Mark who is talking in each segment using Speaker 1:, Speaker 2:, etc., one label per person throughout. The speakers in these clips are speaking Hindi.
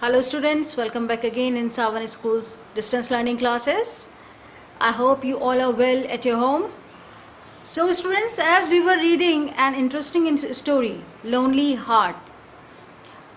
Speaker 1: Hello students, welcome back again in Savan School's distance learning classes. I hope you all are well at your home. So students, as we were reading an interesting story, Lonely Heart,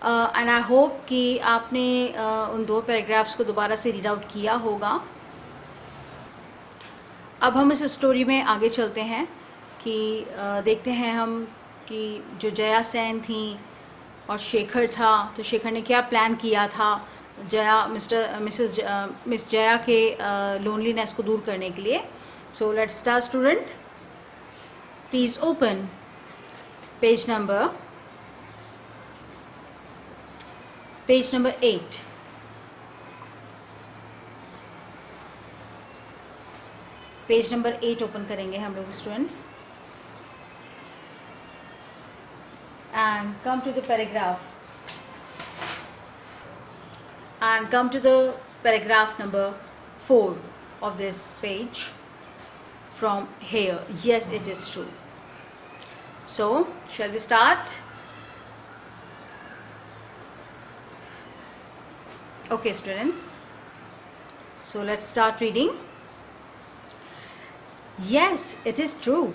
Speaker 1: and I hope कि आपने उन दो पैराग्राफ्स को दोबारा से रीड आउट किया होगा. अब हम इस स्टोरी में आगे चलते हैं कि देखते हैं हम कि जो जया सेन थी और शेखर था, तो शेखर ने क्या प्लान किया था मिस जया के लोनलीनेस को दूर करने के लिए. So let's start student. Please open page number 8. Page number 8 open करेंगे हम लोग students and come to the paragraph number 4 of this page from here. Yes, it is true. So shall we start? Okay students, so let's start reading. Yes, it is true,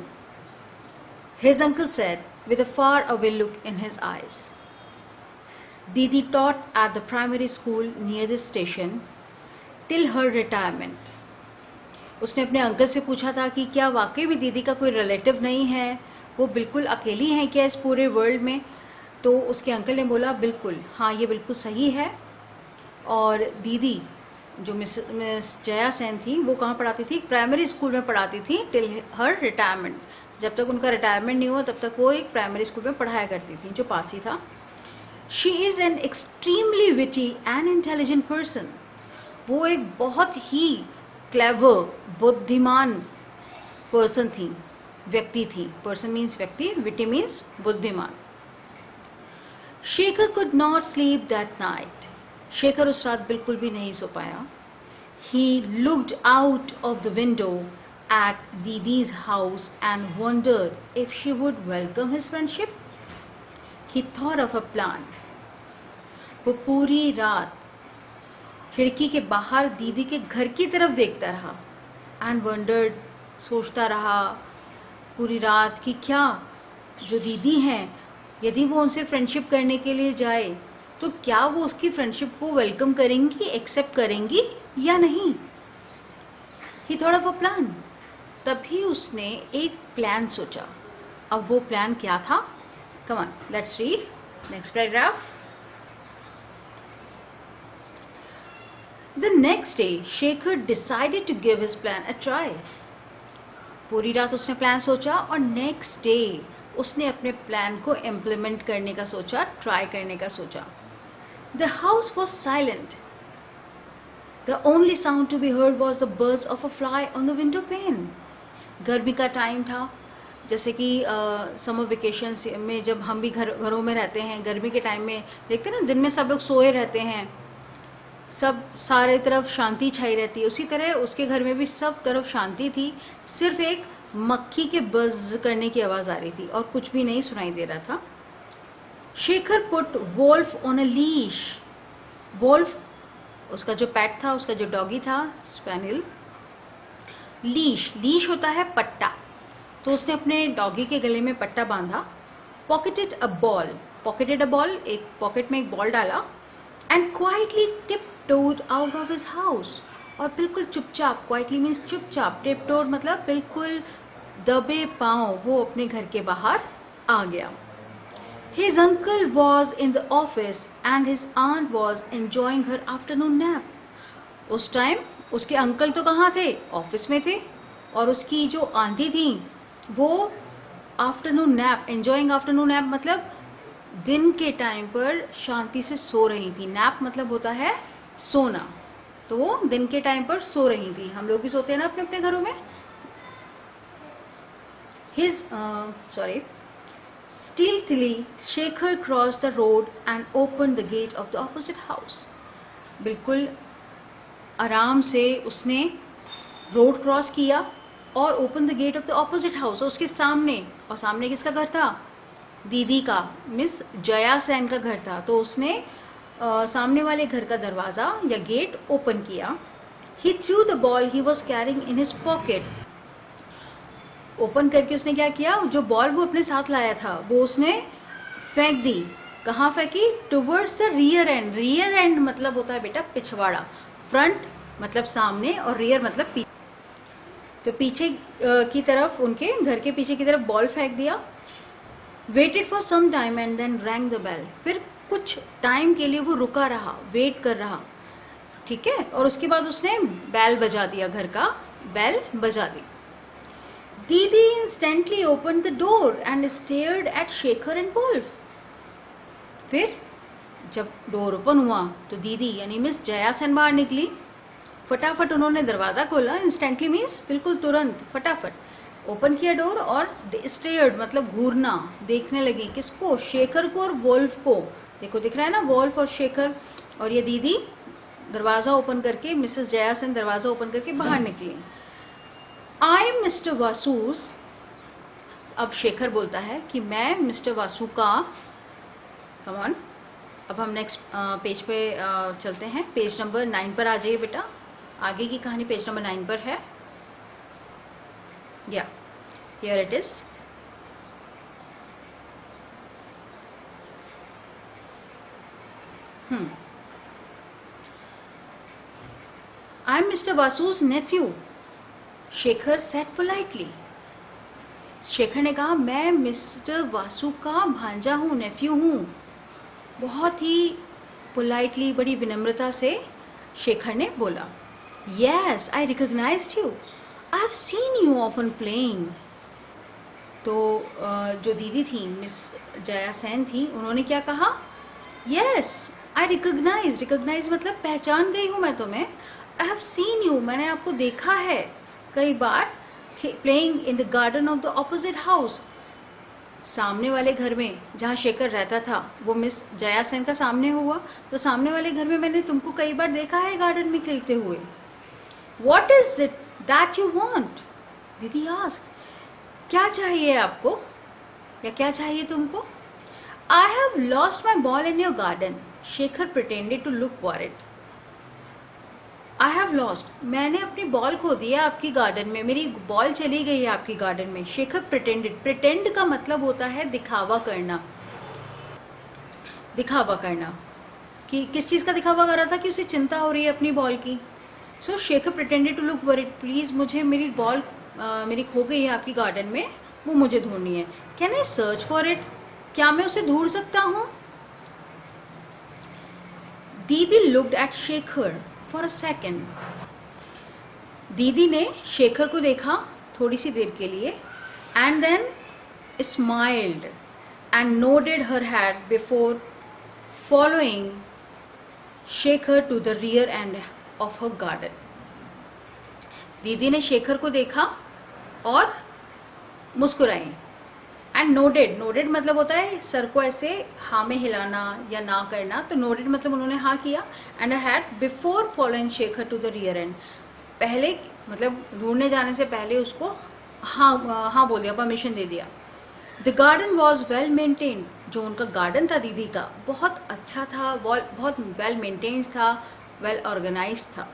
Speaker 1: his uncle said with a far-away look in his eyes. Didi taught at the primary school near the station till her retirement. उसने अपने अंकल से पूछा था कि क्या वाकई में दीदी का कोई रिलेटिव नहीं है, वो बिल्कुल अकेली हैं क्या इस पूरे वर्ल्ड में. तो उसके अंकल ने बोला बिल्कुल, हाँ ये बिल्कुल सही है. और दीदी जो मिस जया सेन थी वो कहाँ पढ़ाती थी, प्राइमरी स्कूल में पढ़ाती थी टिल हर रिटायरमेंट. जब तक उनका रिटायरमेंट नहीं हुआ तब तक वो एक प्राइमरी स्कूल में पढ़ाया करती थी जो पास ही था. She is an extremely witty and intelligent person. वो एक बहुत ही क्लेवर बुद्धिमान पर्सन थी, व्यक्ति थी. पर्सन मीन्स व्यक्ति, विटी मीन्स बुद्धिमान. Shekhar could not sleep that night. Shekhar उस रात बिल्कुल भी नहीं सो पाया. He looked out of the window at Didi's house and wondered if she would welcome his friendship. He thought of a plan. वो पूरी रात खिड़की के बाहर दीदी के घर की तरफ देखता रहा. and wondered, सोचता रहा पूरी रात कि क्या जो दीदी हैं, यदि वो उनसे फ्रेंडशिप करने के लिए जाए तो क्या वो उसकी फ्रेंडशिप को वेलकम करेंगी, एक्सेप्ट करेंगी या नहीं. He thought of a plan. तभी उसने एक प्लान सोचा. अब वो प्लान क्या था? Come on, let's read next paragraph. The next day Shekhar decided to give his plan a try. पूरी रात उसने प्लान सोचा और नेक्स्ट डे उसने अपने प्लान को इम्प्लीमेंट करने का सोचा, ट्राई करने का सोचा. The house was silent. The only sound to be heard was the birds of a fly on the window pane. गर्मी का टाइम था, जैसे कि समर वेकेशंस में जब हम भी घरों में रहते हैं, गर्मी के टाइम में देखते हैं ना, दिन में सब लोग सोए रहते हैं, सब सारे तरफ शांति छाई रहती है. उसी तरह उसके घर में भी सब तरफ शांति थी, सिर्फ एक मक्खी के बज़ करने की आवाज़ आ रही थी और कुछ भी नहीं सुनाई दे रहा था. Shekhar put Wolf on a leash. Wolf उसका जो पेट था, उसका जो डॉगी था, स्पैनियल. लीश होता है पट्टा, तो उसने अपने डॉगी के गले में पट्टा बांधा. पॉकेटेड अ बॉल, एक पॉकेट में एक बॉल डाला. And quietly tiptoed out of his house. और बिल्कुल चुपचाप, क्वाइटली मीन्स चुपचाप, टिपटोड मतलब बिल्कुल दबे पांव वो अपने घर के बाहर आ गया. His uncle was in the office and his aunt was enjoying her afternoon nap. उस टाइम उसके अंकल तो कहाँ थे, ऑफिस में थे, और उसकी जो आंटी थी वो afternoon nap, enjoying afternoon nap मतलब दिन के टाइम पर शांति से सो रही थी. नैप मतलब होता है सोना, तो वो दिन के टाइम पर सो रही थी. हम लोग भी सोते हैं ना अपने अपने घरों में. Stealthily Shekhar crossed the road and opened the gate of the opposite house. बिल्कुल आराम से उसने रोड क्रॉस किया और open the gate of the opposite house. उसके सामने, और सामने किसका घर था, दीदी का, मिस जया सेन का घर था. तो उसने सामने वाले घर का दरवाज़ा या गेट ओपन किया. He threw the ball he was carrying in his pocket. Open करके उसने क्या किया, जो बॉल वो अपने साथ लाया था वो उसने फेंक दी. कहाँ फेंकी? Towards the rear and. Rear and मतलब होता है बेटा पिछवाड़ा. फ्रंट मतलब सामने और रियर मतलब पीछे. तो पीछे की तरफ, उनके घर के पीछे की तरफ बॉल फेंक दिया. Waited for some time and then rang the bell. फिर कुछ टाइम के लिए वो रुका रहा, वेट कर रहा, ठीक है. और उसके बाद उसने बेल बजा दिया, घर का बेल बजा दी. दीदी instantly open the door and stared at Shekhar and Wolf. फिर जब डोर ओपन हुआ तो दीदी यानी मिस जया सेन बाहर निकली. फटाफट उन्होंने दरवाज़ा खोला. इंस्टेंटली मीन्स बिल्कुल तुरंत, फटाफट ओपन किया डोर और स्टेयर्ड मतलब घूरना, देखने लगी. किसको? शेखर को और वुल्फ को. देखो दिख रहा है ना, वुल्फ और शेखर. और ये दीदी दरवाज़ा ओपन करके, मिसेस जया सेन दरवाज़ा ओपन करके बाहर निकली. I am mister Vasu's. अब शेखर बोलता है कि मैं मिस्टर वासु का. कम ऑन, अब हम नेक्स्ट पेज पे चलते हैं. पेज नंबर 9 पर आ जाइए बेटा. आगे की कहानी पेज नंबर 9 पर है. या here it is. I am mister Vasu's nephew, Shekhar said politely. Shekhar ने कहा मैं मिस्टर वासु का भांजा हूँ, नेफ्यू हूँ. बहुत ही पोलाइटली, बड़ी विनम्रता से शेखर ने बोला. Yes I recognised you, I have seen you often playing. तो जो दीदी थी मिस जया सेन थी, उन्होंने क्या कहा? यस आई रिकॉग्नाइज मतलब पहचान गई हूँ मैं तुम्हें. आई हैव सीन यू, मैंने आपको देखा है कई बार. Playing in the garden of the opposite house. सामने वाले घर में जहाँ शेखर रहता था वो मिस जया सेन का सामने हुआ, तो सामने वाले घर में मैंने तुमको कई बार देखा है गार्डन में खेलते हुए. What is it that you want? दीदी आस्क. क्या चाहिए आपको या क्या चाहिए तुमको? I have lost my ball in your garden. Shekhar pretended to look worried. I have lost, मैंने अपनी बॉल खो दिया आपकी गार्डन में, मेरी बॉल चली गई है आपकी गार्डन में. शेखर प्रिटेंडेड. प्रिटेंड का मतलब होता है दिखावा करना. दिखावा करना कि किस चीज़ का दिखावा कर रहा था? कि उसे चिंता हो रही है अपनी बॉल की. So Shekhar pretended to look worried. Please मुझे मेरी बॉल मेरी खो गई है आपकी गार्डन में, वो मुझे ढूंढनी है. Can I search for it? क्या मैं उसे ढूंढ सकता हूँ? दीदी looked at Shekhar for a second. दीदी ने शेखर को देखा थोड़ी सी देर के लिए. And then smiled and nodded her head before following Shekhar to the rear end of her garden. दीदी ने शेखर को देखा और मुस्कुराई. एंड नोडेड मतलब होता है सर को ऐसे हाँ में हिलाना या ना करना. तो नोडेड मतलब उन्होंने हाँ किया. And I had before following Shekhar to the rear end. पहले मतलब ढूंढने जाने से पहले उसको हाँ बोल दिया, परमिशन दे दिया. The garden was well maintained. जो उनका गार्डन था दीदी का, बहुत अच्छा था, बहुत वेल मेंटेन्ड था, वेल ऑर्गेनाइज था.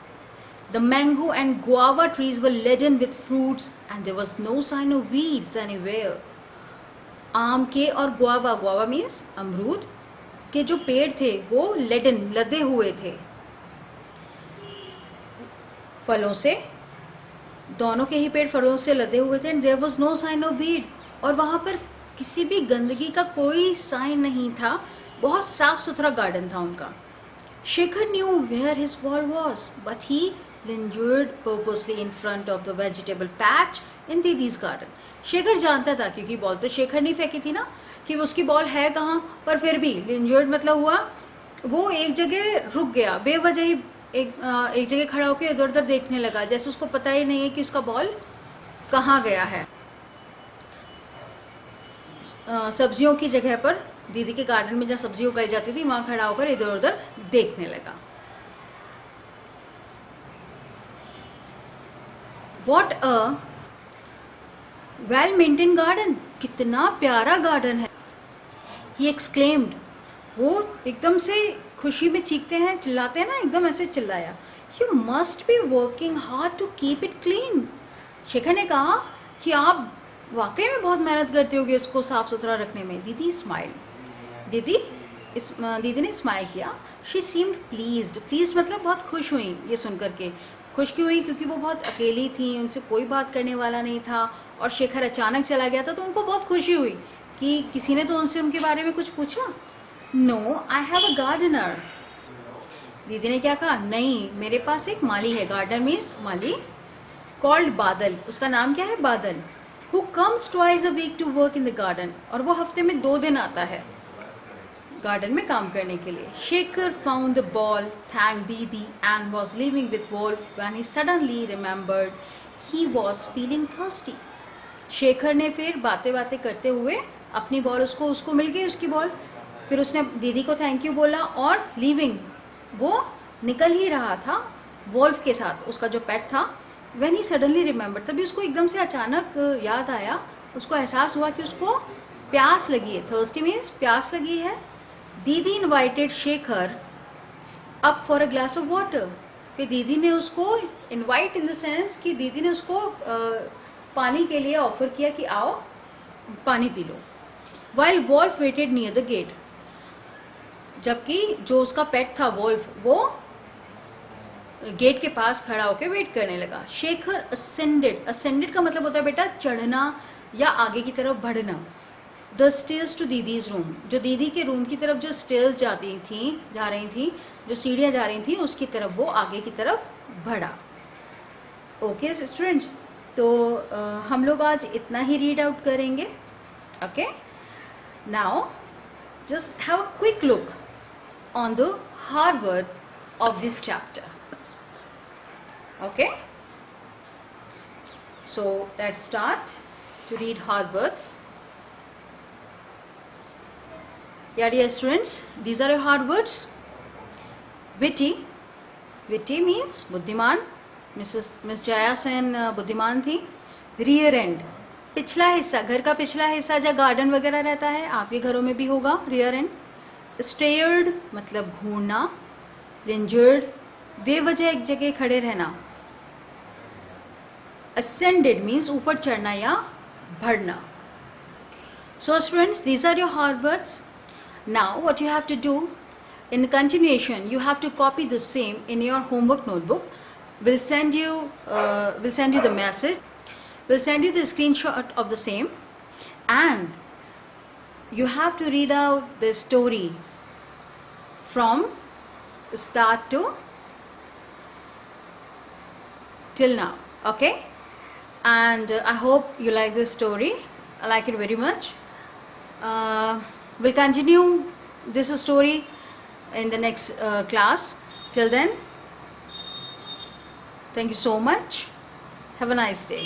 Speaker 1: The mango and guava trees were laden with fruits and there was no sign of weeds anywhere. आम के और गुआवा मीन्स अमरूद के जो पेड़ थे वो लदे हुए थे फलों से. दोनों के ही पेड़ फलों से लदे हुए थे. And there was no sign of weed. और वहाँ पर किसी भी गंदगी का कोई साइन नहीं था. बहुत साफ सुथरा गार्डन था उनका. Shekhar knew where his ball was, but he lingered purposely in front of the vegetable patch in Didi's garden. Shekhar जानता था, क्योंकि बॉल तो शेखर नहीं फेंकी थी ना, कि उसकी बॉल है कहाँ. पर फिर भी lingered मतलब हुआ वो एक जगह रुक गया, बेवजह ही एक जगह खड़ा होकर इधर उधर देखने लगा, जैसे उसको पता ही नहीं है कि उसका बॉल कहाँ गया है. सब्जियों की जगह पर, दीदी के गार्डन में जहाँ सब्जी उगाई जाती थी वहाँ खड़ा होकर इधर उधर देखने लगा. What a well maintained garden. कितना प्यारा गार्डन है. He exclaimed. वो एकदम से खुशी में चीखते हैं, चिल्लाते हैं ना, एकदम ऐसे चिल्लाया. You must be working hard to keep it clean. Shekhar ने कहा कि आप वाकई में बहुत मेहनत करते होगे इसको साफ सुथरा रखने में. दीदी स्माइल, दीदी ने स्माइल किया. She seemed pleased. प्लीज्ड मतलब बहुत खुश हुई ये सुन करके. खुश क्यों हुई? क्योंकि वो बहुत अकेली थी, उनसे कोई बात करने वाला नहीं था, और शेखर अचानक चला गया था, तो उनको बहुत खुशी हुई कि किसी ने तो उनसे उनके बारे में कुछ पूछा. No, I have a gardener. दीदी ने क्या कहा? नहीं, मेरे पास एक माली है. गार्डनर मीन्स माली. कॉल्ड बादल. उसका नाम क्या है? Badal. Who comes twice a week to work in the garden. और वो हफ्ते में 2 दिन आता है गार्डन में काम करने के लिए. Shekhar found the ball, thank दीदी and was living with wolf when he suddenly remembered he was feeling thirsty. Shekhar ने फिर बातें बातें करते हुए अपनी बॉल, उसको मिल गई उसकी बॉल. फिर उसने दीदी को थैंक यू बोला, और लिविंग, वो निकल ही रहा था वोल्फ के साथ, उसका जो पेट था. व्हेन ही सडनली रिमेंबर, तभी उसको एकदम से अचानक याद आया, उसको एहसास हुआ कि उसको प्यास लगी है. थर्स्टी मीन्स प्यास लगी है. दीदी invited Shekhar up for a glass of water. फिर दीदी ने उसको इनवाइट इन द सेंस कि दीदी ने उसको पानी के लिए ऑफर किया कि आओ पानी पी लो. While Wolf waited near the gate. जबकि जो उसका पेट था वॉल्फ, वो गेट के पास खड़ा होकर वेट करने लगा. शेखर असेंडेड. असेंडेड का मतलब होता है बेटा चढ़ना या आगे की तरफ बढ़ना. द स्टेयर्स टू दीदीज रूम. जो दीदी के रूम की तरफ जो स्टेयर्स जा रही थी, जो सीढ़ियाँ जा रही थी, उसकी तरफ वो आगे की तरफ बढ़ा. ओके स्टूडेंट्स, तो हम लोग आज इतना ही रीड आउट करेंगे. Okay, now just have a quick look on the hard word of this chapter. Okay, so let's start to read hard words. Yeah, dear students, these are your hard words. Witty. Witty means बुद्धिमान. मिस जया सेन बुद्धिमान थी. Rear end, पिछला हिस्सा, घर का पिछला हिस्सा जहाँ गार्डन वगैरह रहता है, आपके घरों में भी होगा rear end. Stared मतलब घूरना. Lingered, बेवजह एक जगह खड़े रहना. Ascended means ऊपर चढ़ना या बढ़ना. So students, these are your hard words. Now what you have to do in continuation, you have to copy the same in your homework notebook. We'll send you the message. We'll send you the screenshot of the same, and you have to read out the story from start to till now. Okay, and I hope you like this story. I like it very much. We'll continue this story in the next class. Till then, thank you so much. Have a nice day.